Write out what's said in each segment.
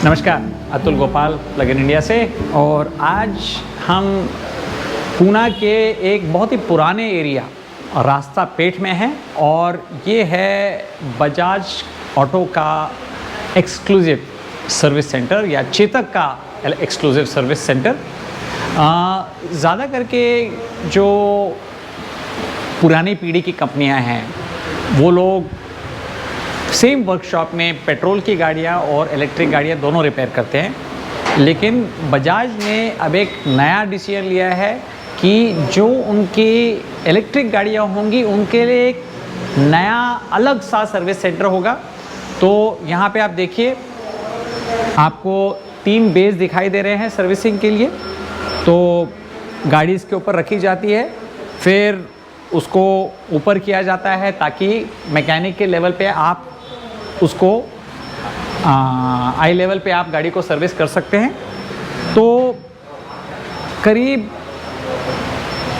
नमस्कार, Atul Gopal plug in India से। और आज हम पूना के एक बहुत ही पुराने एरिया रास्ता पेठ में हैं और ये है बजाज ऑटो का एक्सक्लूसिव सर्विस सेंटर या चेतक का एक्सक्लूसिव सर्विस सेंटर। ज़्यादा करके जो पुरानी पीढ़ी की कंपनियां हैं वो लोग सेम वर्कशॉप में पेट्रोल की गाड़ियाँ और इलेक्ट्रिक गाड़ियाँ दोनों रिपेयर करते हैं, लेकिन बजाज ने अब एक नया डिसीजन लिया है कि जो उनकी इलेक्ट्रिक गाड़ियाँ होंगी उनके लिए एक नया अलग सा सर्विस सेंटर होगा। तो यहाँ पे आप देखिए, आपको 3 बेस दिखाई दे रहे हैं सर्विसिंग के लिए। तो गाड़ी इसके ऊपर रखी जाती है, फिर उसको ऊपर किया जाता है ताकि मैकेनिक के लेवल पे आप उसको आई लेवल पे आप गाड़ी को सर्विस कर सकते हैं। तो करीब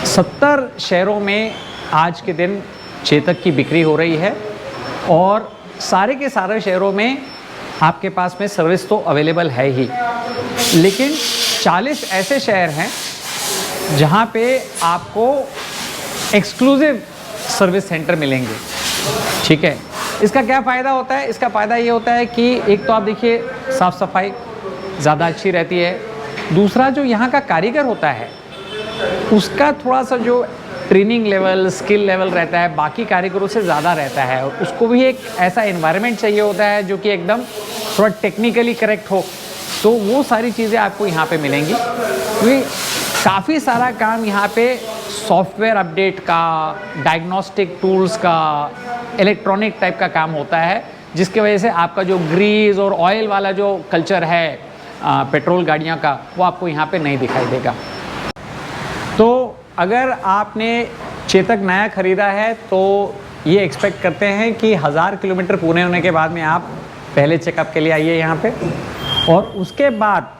70 शहरों में आज के दिन चेतक की बिक्री हो रही है और सारे के सारे शहरों में आपके पास में सर्विस तो अवेलेबल है ही, लेकिन 40 ऐसे शहर हैं जहां पे आपको एक्सक्लूसिव सर्विस सेंटर मिलेंगे। ठीक है, इसका क्या फ़ायदा होता है? इसका फ़ायदा ये होता है कि एक तो आप देखिए साफ़ सफाई ज़्यादा अच्छी रहती है, दूसरा जो यहाँ का कारीगर होता है उसका थोड़ा सा जो ट्रेनिंग लेवल, स्किल लेवल रहता है बाकी कारीगरों से ज़्यादा रहता है, और उसको भी एक ऐसा एनवायरनमेंट चाहिए होता है जो कि एकदम थोड़ा टेक्निकली करेक्ट हो। तो वो सारी चीज़ें आपको यहाँ पे मिलेंगी। क्योंकि काफ़ी सारा काम यहाँ पे सॉफ्टवेयर अपडेट का, डायग्नोस्टिक टूल्स का, इलेक्ट्रॉनिक टाइप का काम होता है, जिसकी वजह से आपका जो ग्रीस और ऑयल वाला जो कल्चर है पेट्रोल गाड़ियों का, वो आपको यहाँ पे नहीं दिखाई देगा। तो अगर आपने चेतक नया ख़रीदा है तो ये एक्सपेक्ट करते हैं कि 1000 किलोमीटर पूरे होने के बाद में आप पहले चेकअप के लिए आइए यहाँ पे, और उसके बाद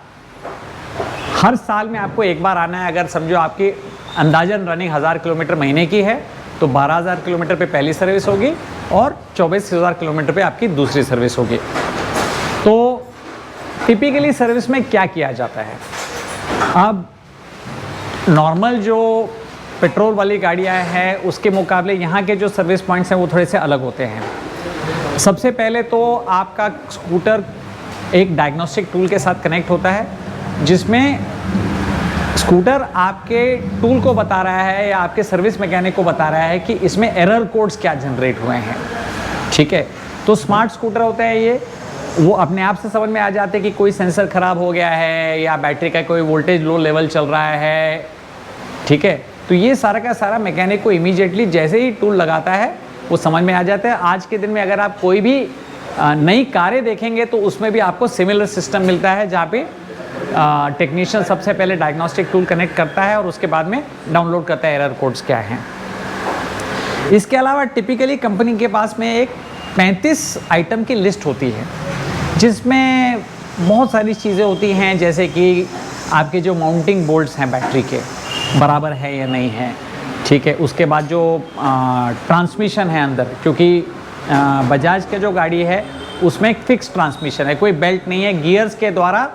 हर साल में आपको एक बार आना है। अगर समझो आपकी अंदाजन रनिंग 1000 किलोमीटर महीने की है तो 12000 किलोमीटर पे पहली सर्विस होगी और 24000 किलोमीटर पे आपकी दूसरी सर्विस होगी। तो टिपिकली सर्विस में क्या किया जाता है? अब नॉर्मल जो पेट्रोल वाली गाड़ियां हैं उसके मुकाबले यहाँ के जो सर्विस पॉइंट्स हैं वो थोड़े से अलग होते हैं। सबसे पहले तो आपका स्कूटर एक डायग्नोस्टिक टूल के साथ कनेक्ट होता है, जिसमें स्कूटर आपके टूल को बता रहा है या आपके सर्विस मैकेनिक को बता रहा है कि इसमें एरर कोड्स क्या जनरेट हुए हैं। ठीक है, तो स्मार्ट स्कूटर होते हैं ये, वो अपने आप से समझ में आ जाते हैं कि कोई सेंसर ख़राब हो गया है या बैटरी का कोई वोल्टेज लो लेवल चल रहा है। ठीक है, तो ये सारा का सारा मैकेनिक को इमीडिएटली जैसे ही टूल लगाता है वो समझ में आ जाता है। आज के दिन में अगर आप कोई भी नई कारें देखेंगे तो उसमें भी आपको सिमिलर सिस्टम मिलता है, जहाँ पे टेक्नीशियन सबसे पहले डायग्नोस्टिक टूल कनेक्ट करता है और उसके बाद में डाउनलोड करता है एरर कोड्स क्या हैं। इसके अलावा टिपिकली कंपनी के पास में एक 35 आइटम की लिस्ट होती है, जिसमें बहुत सारी चीज़ें होती हैं, जैसे कि आपके जो माउंटिंग बोल्ट्स हैं बैटरी के बराबर है या नहीं है। ठीक है, उसके बाद जो ट्रांसमिशन है अंदर, क्योंकि बजाज के जो गाड़ी है उसमें एक फिक्स ट्रांसमिशन है, कोई बेल्ट नहीं है, गियर्स के द्वारा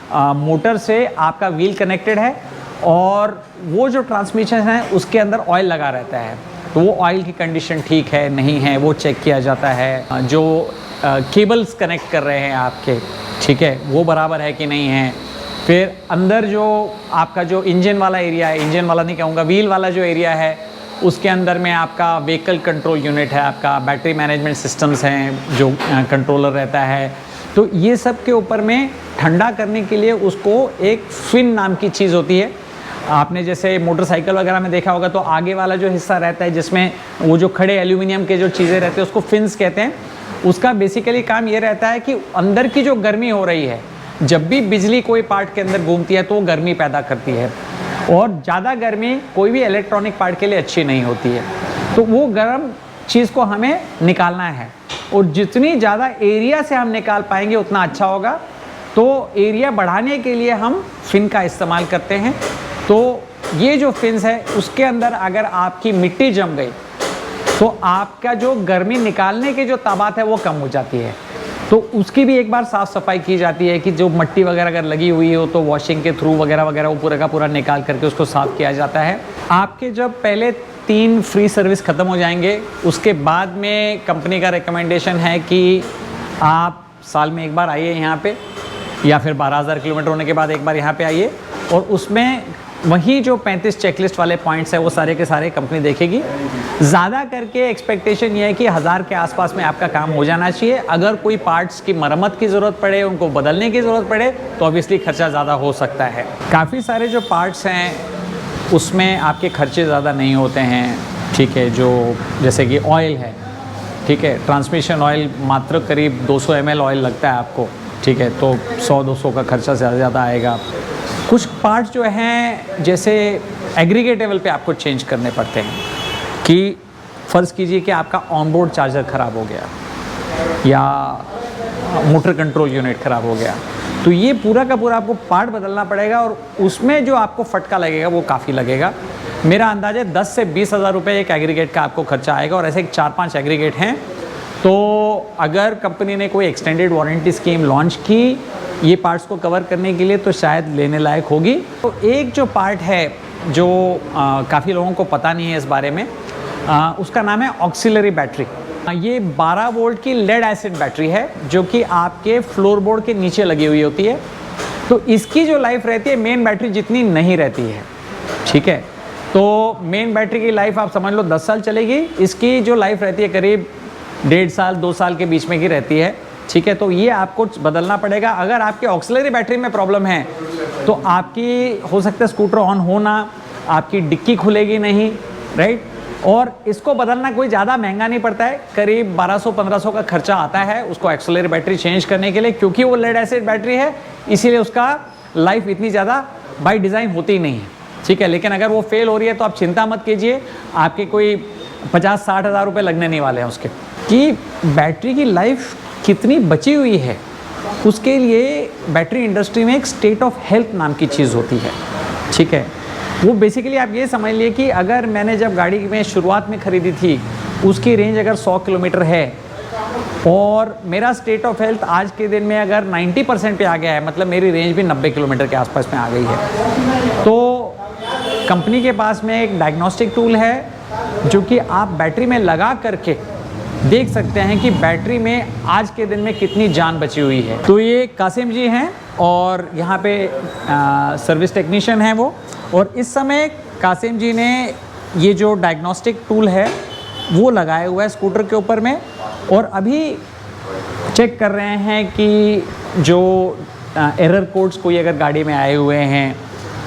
मोटर से आपका व्हील कनेक्टेड है और वो जो ट्रांसमिशन है उसके अंदर ऑयल लगा रहता है। तो वो ऑयल की कंडीशन ठीक है नहीं है वो चेक किया जाता है। जो केबल्स कनेक्ट कर रहे हैं आपके, ठीक है, वो बराबर है कि नहीं है। फिर अंदर जो आपका जो इंजन वाला एरिया है, इंजन वाला नहीं कहूँगा, व्हील वाला जो एरिया है, उसके अंदर में आपका व्हीकल कंट्रोल यूनिट है, आपका बैटरी मैनेजमेंट सिस्टम्स हैं जो कंट्रोलर रहता है। तो ये सब के ऊपर में ठंडा करने के लिए उसको एक फिन नाम की चीज़ होती है। आपने जैसे मोटरसाइकिल वगैरह में देखा होगा तो आगे वाला जो हिस्सा रहता है जिसमें वो जो खड़े एल्यूमिनियम के जो चीज़ें रहते हैं उसको फिन्स कहते हैं। उसका बेसिकली काम ये रहता है कि अंदर की जो गर्मी हो रही है, जब भी बिजली कोई पार्ट के अंदर घूमती है तो वो गर्मी पैदा करती है, और ज़्यादा गर्मी कोई भी इलेक्ट्रॉनिक पार्ट के लिए अच्छी नहीं होती है। तो वो गर्म चीज़ को हमें निकालना है, और जितनी ज़्यादा एरिया से हम निकाल पाएंगे उतना अच्छा होगा। तो एरिया बढ़ाने के लिए हम फिन का इस्तेमाल करते हैं। तो ये जो फिन्स है उसके अंदर अगर आपकी मिट्टी जम गई तो आपका जो गर्मी निकालने की जो ताकत है वो कम हो जाती है। तो उसकी भी एक बार साफ़ सफाई की जाती है कि जो मट्टी वगैरह अगर लगी हुई हो तो वॉशिंग के थ्रू वगैरह वगैरह वो पूरा का पूरा निकाल करके उसको साफ़ किया जाता है। आपके जब पहले 3 फ्री सर्विस ख़त्म हो जाएंगे, उसके बाद में कंपनी का रिकमेंडेशन है कि आप साल में एक बार आइए यहाँ पे, या फिर 12,000 किलोमीटर होने के बाद एक बार यहाँ पे आइए, और उसमें वही जो 35 चेकलिस्ट वाले पॉइंट्स है वो सारे के सारे कंपनी देखेगी। ज़्यादा करके एक्सपेक्टेशन ये है कि 1000 के आसपास में आपका काम हो जाना चाहिए। अगर कोई पार्ट्स की मरम्मत की ज़रूरत पड़े, उनको बदलने की ज़रूरत पड़े, तो ऑब्वियसली खर्चा ज़्यादा हो सकता है। काफ़ी सारे जो पार्ट्स हैं उसमें आपके खर्चे ज़्यादा नहीं होते हैं, ठीक है। जो जैसे कि ऑयल है, ठीक है, ट्रांसमिशन ऑयल मात्र करीब 200 ml ऑयल लगता है आपको, ठीक है, तो 100-200 का खर्चा ज़्यादा आएगा। कुछ पार्ट्स जो हैं जैसे एग्रीगेट लेवल पे आपको चेंज करने पड़ते हैं, कि फ़र्ज़ कीजिए कि आपका ऑनबोर्ड चार्जर ख़राब हो गया या मोटर कंट्रोल यूनिट ख़राब हो गया, तो ये पूरा का पूरा आपको पार्ट बदलना पड़ेगा, और उसमें जो आपको फटका लगेगा वो काफ़ी लगेगा। मेरा अंदाज़ा है 10 से 20,000 रुपये एक एग्रीगेट का आपको खर्चा आएगा, और ऐसे 4-5 एग्रीगेट हैं। तो अगर कंपनी ने कोई एक्सटेंडेड वारंटी स्कीम लॉन्च की ये पार्ट्स को कवर करने के लिए, तो शायद लेने लायक होगी। तो एक जो पार्ट है जो काफ़ी लोगों को पता नहीं है इस बारे में, उसका नाम है ऑक्सिलरी बैटरी। ये 12 वोल्ट की लेड एसिड बैटरी है जो कि आपके फ्लोर बोर्ड के नीचे लगी हुई होती है। तो इसकी जो लाइफ रहती है मेन बैटरी जितनी नहीं रहती है, ठीक है। तो मेन बैटरी की लाइफ आप समझ लो 10 साल चलेगी, इसकी जो लाइफ रहती है करीब 1.5 साल 2 साल के बीच में की रहती है, ठीक है। तो ये आपको बदलना पड़ेगा। अगर आपके ऑक्सिलरी बैटरी में प्रॉब्लम है तो आपकी हो सकता है स्कूटर ऑन होना, आपकी डिक्की खुलेगी नहीं, राइट। और इसको बदलना कोई ज़्यादा महंगा नहीं पड़ता है, करीब 1200-1500 का खर्चा आता है उसको ऑक्सिलरी बैटरी चेंज करने के लिए। क्योंकि वो लेड एसिड बैटरी है इसीलिए उसका लाइफ इतनी ज़्यादा बाय डिज़ाइन होती नहीं है, ठीक है। लेकिन अगर वो फेल हो रही है तो आप चिंता मत कीजिए, आपके कोई 50-60 हज़ार रुपये लगने नहीं वाले हैं उसके। कि बैटरी की लाइफ कितनी बची हुई है, उसके लिए बैटरी इंडस्ट्री में एक स्टेट ऑफ हेल्थ नाम की चीज़ होती है, ठीक है। वो बेसिकली आप ये समझ लिए कि अगर मैंने जब गाड़ी में शुरुआत में ख़रीदी थी उसकी रेंज अगर 100 किलोमीटर है और मेरा स्टेट ऑफ हेल्थ आज के दिन में अगर 90% पे आ गया है, मतलब मेरी रेंज भी 90 किलोमीटर के आसपास में आ गई है, तो कंपनी के पास में एक डायग्नोस्टिक टूल है जो कि आप बैटरी में लगा करके देख सकते हैं कि बैटरी में आज के दिन में कितनी जान बची हुई है। तो ये कासिम जी हैं और यहाँ पे सर्विस टेक्नीशियन हैं वो, और इस समय कासिम जी ने ये जो डायग्नोस्टिक टूल है वो लगाया हुआ है स्कूटर के ऊपर में, और अभी चेक कर रहे हैं कि जो एरर कोड्स कोई अगर गाड़ी में आए हुए हैं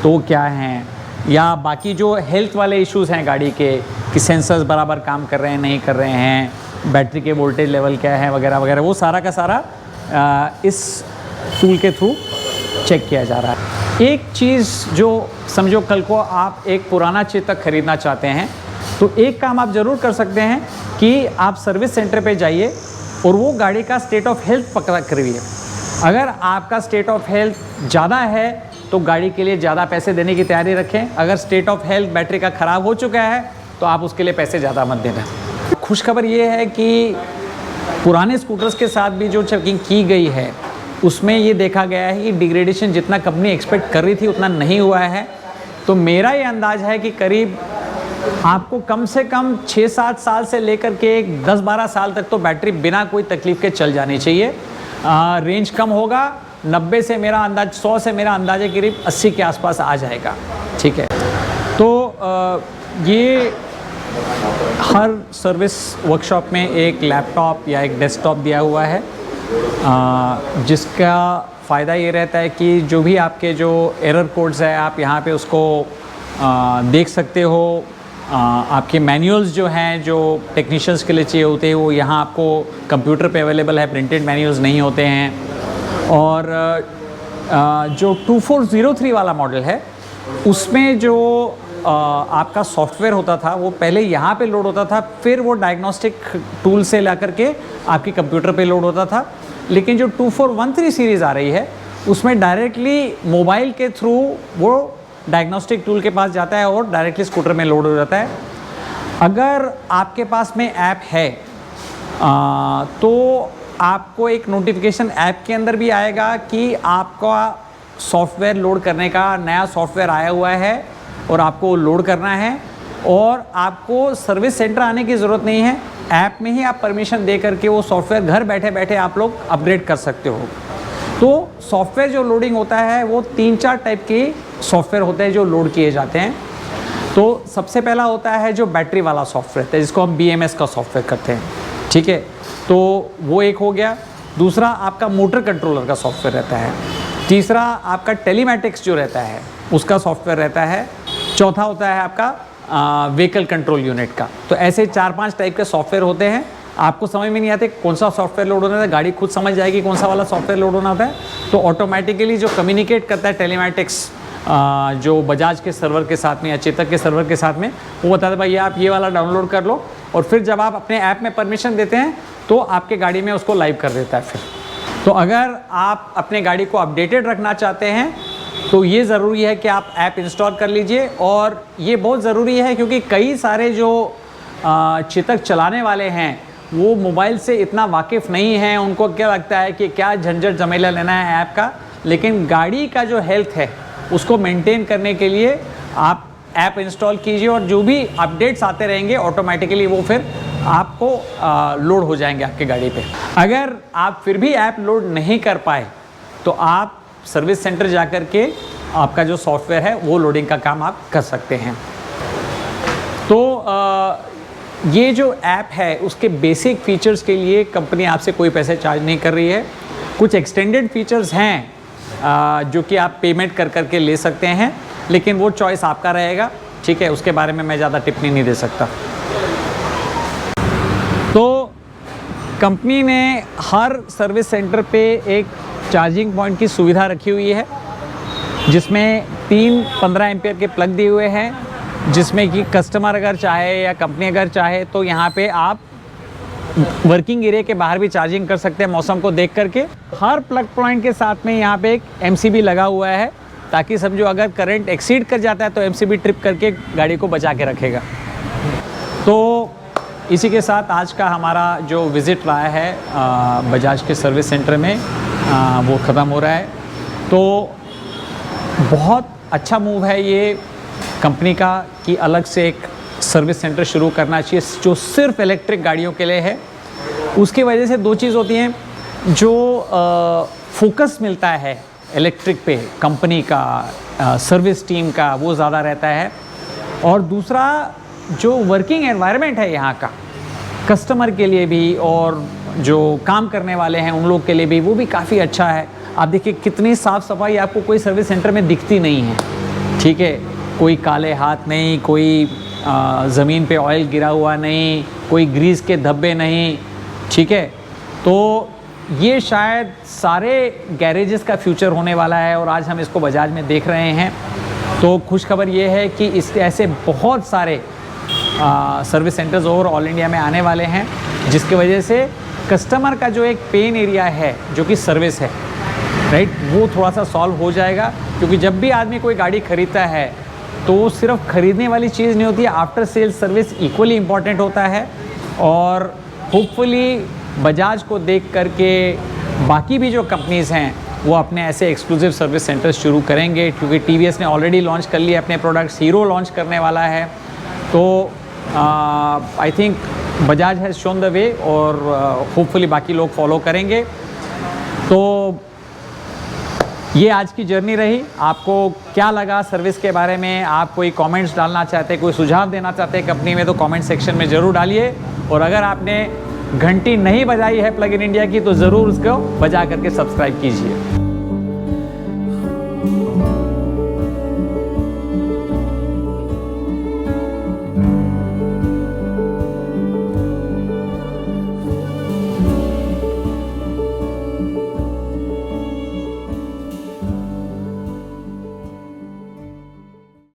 तो क्या हैं, या बाकी जो हेल्थ वाले इश्यूज़ हैं गाड़ी के, कि सेंसर्स बराबर काम कर रहे हैं नहीं कर रहे हैं, बैटरी के वोल्टेज लेवल क्या है वगैरह वगैरह, वो सारा का सारा इस टूल के थ्रू चेक किया जा रहा है। एक चीज़ जो समझो कल को आप एक पुराना चेतक ख़रीदना चाहते हैं तो एक काम आप ज़रूर कर सकते हैं कि आप सर्विस सेंटर पे जाइए और वो गाड़ी का स्टेट ऑफ हेल्थ पता करिए। अगर आपका स्टेट ऑफ हेल्थ ज़्यादा है तो गाड़ी के लिए ज़्यादा पैसे देने की तैयारी रखें। अगर स्टेट ऑफ हेल्थ बैटरी का ख़राब हो चुका है तो आप उसके लिए पैसे ज़्यादा मत देना। खुशखबर ये है कि पुराने स्कूटर्स के साथ भी जो चेकिंग की गई है उसमें ये देखा गया है कि डिग्रेडेशन जितना कंपनी एक्सपेक्ट कर रही थी उतना नहीं हुआ है। तो मेरा ये अंदाज़ है कि करीब आपको कम से कम 6-7 साल से लेकर के 10-12 साल तक तो बैटरी बिना कोई तकलीफ़ के चल जानी चाहिए। रेंज कम होगा, 90 से मेरा अंदाज 100 से मेरा अंदाज़ है करीब 80 के आसपास आ जाएगा, ठीक है। तो ये हर सर्विस वर्कशॉप में एक लैपटॉप या एक डेस्कटॉप दिया हुआ है, जिसका फ़ायदा ये रहता है कि जो भी आपके जो एरर कोड्स है आप यहाँ पे उसको देख सकते हो। आपके मैनुअल्स जो हैं जो टेक्नीशियंस के लिए चाहिए होते हैं वो यहाँ आपको कंप्यूटर पे अवेलेबल है, प्रिंटेड मैनुअल्स नहीं होते हैं। और जो 2403 वाला मॉडल है उसमें जो आपका सॉफ्टवेयर होता था वो पहले यहाँ पे लोड होता था, फिर वो डायग्नोस्टिक टूल से ला करके आपके कंप्यूटर पे लोड होता था। लेकिन जो 2413 सीरीज़ आ रही है उसमें डायरेक्टली मोबाइल के थ्रू वो डायग्नोस्टिक टूल के पास जाता है और डायरेक्टली स्कूटर में लोड हो जाता है। अगर आपके पास में ऐप है तो आपको एक नोटिफिकेशन ऐप के अंदर भी आएगा कि आपका सॉफ्टवेयर लोड करने का नया सॉफ्टवेयर आया हुआ है और आपको लोड करना है, और आपको सर्विस सेंटर आने की ज़रूरत नहीं है। ऐप में ही आप परमिशन दे करके वो सॉफ्टवेयर घर बैठे बैठे आप लोग अपग्रेड कर सकते हो। तो सॉफ्टवेयर जो लोडिंग होता है वो 3-4 टाइप के सॉफ्टवेयर होते हैं जो लोड किए जाते हैं। तो सबसे पहला होता है जो बैटरी वाला सॉफ्टवेयर है, जिसको हम BMS का सॉफ्टवेयर करते हैं, ठीक है। तो वो एक हो गया। दूसरा आपका मोटर कंट्रोलर का सॉफ्टवेयर रहता है। तीसरा आपका टेलीमैटिक्स जो रहता है उसका सॉफ्टवेयर रहता है। चौथा होता है आपका व्हीकल कंट्रोल यूनिट का। तो ऐसे 4-5 टाइप के सॉफ्टवेयर होते हैं। आपको समझ में नहीं आते कौन सा सॉफ्टवेयर लोड होना है, गाड़ी खुद समझ जाएगी कौन सा वाला सॉफ्टवेयर लोड होना होता है। तो ऑटोमेटिकली जो कम्युनिकेट करता है टेलीमैटिक्स जो बजाज के सर्वर के साथ में या चेतक के सर्वर के साथ में, वो बताता है भाई आप ये वाला डाउनलोड कर लो, और फिर जब आप अपने ऐप में परमिशन देते हैं तो आपके गाड़ी में उसको लाइव कर देता है फिर। तो अगर आप अपने गाड़ी को अपडेटेड रखना चाहते हैं तो ये ज़रूरी है कि आप ऐप इंस्टॉल कर लीजिए। और ये बहुत ज़रूरी है क्योंकि कई सारे जो चेतक चलाने वाले हैं वो मोबाइल से इतना वाकिफ़ नहीं हैं। उनको क्या लगता है कि क्या झंझट झमेला लेना है ऐप का, लेकिन गाड़ी का जो हेल्थ है उसको मेंटेन करने के लिए आप ऐप इंस्टॉल कीजिए, और जो भी अपडेट्स आते रहेंगे ऑटोमेटिकली वो फिर आपको लोड हो जाएंगे आपकी गाड़ी पे। अगर आप फिर भी ऐप लोड नहीं कर पाए तो आप सर्विस सेंटर जा कर के आपका जो सॉफ्टवेयर है वो लोडिंग का काम आप कर सकते हैं। तो ये जो ऐप है उसके बेसिक फीचर्स के लिए कंपनी आपसे कोई पैसे चार्ज नहीं कर रही है। कुछ एक्सटेंडेड फीचर्स हैं जो कि आप पेमेंट कर करके ले सकते हैं, लेकिन वो चॉइस आपका रहेगा, ठीक है। उसके बारे में मैं ज़्यादा टिप्पणी नहीं दे सकता। तो कंपनी ने हर सर्विस सेंटर पे एक चार्जिंग पॉइंट की सुविधा रखी हुई है, जिसमें 3 15 एम्पियर के प्लग दिए हुए हैं, जिसमें कि कस्टमर अगर चाहे या कंपनी अगर चाहे तो यहाँ पे आप वर्किंग एरिया के बाहर भी चार्जिंग कर सकते हैं मौसम को देख करके। हर प्लग पॉइंट के साथ में यहाँ पे एक MCB लगा हुआ है, ताकि समझो अगर करंट एक्सीड कर जाता है तो MCB ट्रिप करके गाड़ी को बचा के रखेगा। तो इसी के साथ आज का हमारा जो विज़िट रहा है बजाज के सर्विस सेंटर में वो ख़त्म हो रहा है। तो बहुत अच्छा मूव है ये कंपनी का कि अलग से एक सर्विस सेंटर शुरू करना चाहिए जो सिर्फ इलेक्ट्रिक गाड़ियों के लिए है। उसकी वजह से 2 चीज़ होती हैं, जो फोकस मिलता है इलेक्ट्रिक पे कंपनी का, सर्विस टीम का, वो ज़्यादा रहता है। और दूसरा जो वर्किंग एनवायरनमेंट है यहाँ का कस्टमर के लिए भी और जो काम करने वाले हैं उन लोग के लिए भी, वो भी काफ़ी अच्छा है। आप देखिए कितनी साफ़ सफाई आपको कोई सर्विस सेंटर में दिखती नहीं है, ठीक है। कोई काले हाथ नहीं, कोई ज़मीन पे ऑयल गिरा हुआ नहीं, कोई ग्रीस के धब्बे नहीं, ठीक है। तो ये शायद सारे गैरेजेस का फ्यूचर होने वाला है और आज हम इसको बजाज में देख रहे हैं। तो खुशखबर ये है कि इस ऐसे बहुत सारे service centres over all India में आने वाले हैं, जिसकी वजह से कस्टमर का जो एक पेन एरिया है जो कि सर्विस है, राइट, वो थोड़ा सा सॉल्व हो जाएगा। क्योंकि जब भी आदमी कोई गाड़ी खरीदता है तो वो सिर्फ खरीदने वाली चीज़ नहीं होती है, after sales service equally important होता है। और होपफुली बजाज को देख करके बाकी भी जो कंपनीज़ हैं वो अपने ऐसे एक्सक्लूसिव सर्विस सेंटर्स शुरू करेंगे, क्योंकि TVS ने ऑलरेडी लॉन्च कर लिए अपने प्रोडक्ट्स, हीरो लॉन्च करने वाला है। तो I think Bajaj has shown the way और होपफुली बाकी लोग फॉलो करेंगे। तो ये आज की जर्नी रही। आपको क्या लगा सर्विस के बारे में? आप कोई कमेंट्स डालना चाहते हैं, कोई सुझाव देना चाहते हैं कंपनी में, तो कमेंट सेक्शन में ज़रूर डालिए। और अगर आपने घंटी नहीं बजाई है प्लग इन इंडिया की तो ज़रूर उसको बजा करके सब्सक्राइब कीजिए।